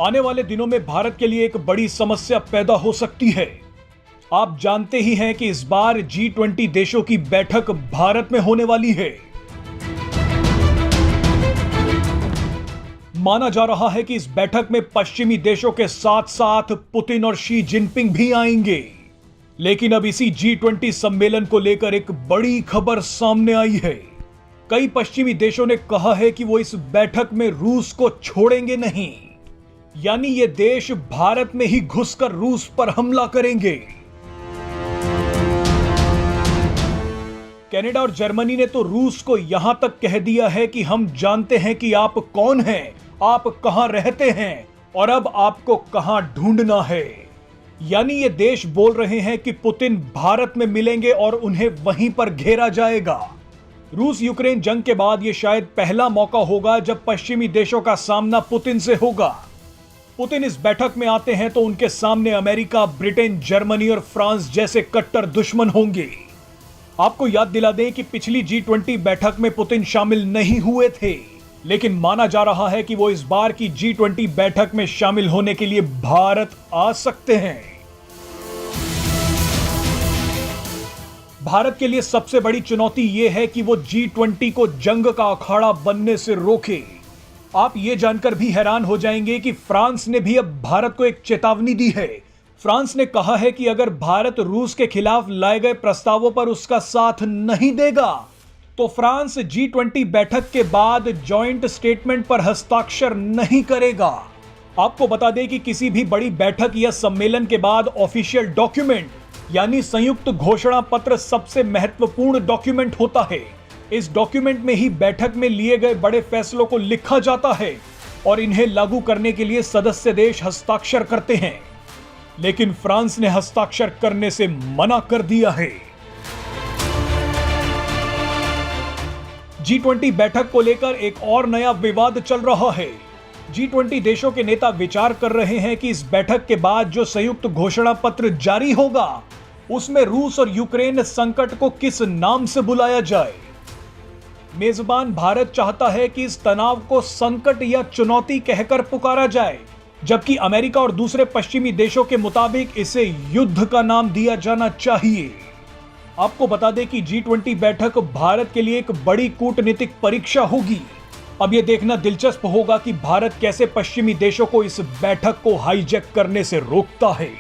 आने वाले दिनों में भारत के लिए एक बड़ी समस्या पैदा हो सकती है। आप जानते ही हैं कि इस बार G20 देशों की बैठक भारत में होने वाली है। माना जा रहा है कि इस बैठक में पश्चिमी देशों के साथ साथ पुतिन और शी जिनपिंग भी आएंगे। लेकिन अब इसी G20 सम्मेलन को लेकर एक बड़ी खबर सामने आई है। कई पश्चिमी देशों ने कहा है कि वो इस बैठक में रूस को छोड़ेंगे नहीं, यानी ये देश भारत में ही घुसकर रूस पर हमला करेंगे। कनाडा और जर्मनी ने तो रूस को यहां तक कह दिया है कि हम जानते हैं कि आप कौन हैं, आप कहां रहते हैं और अब आपको कहां ढूंढना है। यानी ये देश बोल रहे हैं कि पुतिन भारत में मिलेंगे और उन्हें वहीं पर घेरा जाएगा। रूस यूक्रेन जंग के बाद यह शायद पहला मौका होगा जब पश्चिमी देशों का सामना पुतिन से होगा। पुतिन इस बैठक में आते हैं तो उनके सामने अमेरिका, ब्रिटेन, जर्मनी और फ्रांस जैसे कट्टर दुश्मन होंगे। आपको याद दिला दें कि पिछली G20 बैठक में पुतिन शामिल नहीं हुए थे, लेकिन माना जा रहा है कि वो इस बार की G20 बैठक में शामिल होने के लिए भारत आ सकते हैं। भारत के लिए सबसे बड़ी चुनौती यह है कि वो G20 को जंग का अखाड़ा बनने से रोके। आप ये जानकर भी हैरान हो जाएंगे कि फ्रांस ने भी अब भारत को एक चेतावनी दी है। फ्रांस ने कहा है कि अगर भारत रूस के खिलाफ लाए गए प्रस्तावों पर उसका साथ नहीं देगा तो फ्रांस G20 बैठक के बाद जॉइंट स्टेटमेंट पर हस्ताक्षर नहीं करेगा। आपको बता दें कि किसी भी बड़ी बैठक या सम्मेलन के बाद ऑफिशियल डॉक्यूमेंट यानी संयुक्त घोषणा पत्र सबसे महत्वपूर्ण डॉक्यूमेंट होता है। इस डॉक्यूमेंट में ही बैठक में लिए गए बड़े फैसलों को लिखा जाता है और इन्हें लागू करने के लिए सदस्य देश हस्ताक्षर करते हैं। लेकिन फ्रांस ने हस्ताक्षर करने से मना कर दिया है। G20 बैठक को लेकर एक और नया विवाद चल रहा है। G20 देशों के नेता विचार कर रहे हैं कि इस बैठक के बाद जो संयुक्त घोषणा पत्र जारी होगा उसमें रूस और यूक्रेन संकट को किस नाम से बुलाया जाए। मेजबान भारत चाहता है कि इस तनाव को संकट या चुनौती कहकर पुकारा जाए, जबकि अमेरिका और दूसरे पश्चिमी देशों के मुताबिक इसे युद्ध का नाम दिया जाना चाहिए। आपको बता दें कि G20 बैठक भारत के लिए एक बड़ी कूटनीतिक परीक्षा होगी। अब यह देखना दिलचस्प होगा कि भारत कैसे पश्चिमी देशों को इस बैठक को हाईजैक करने से रोकता है।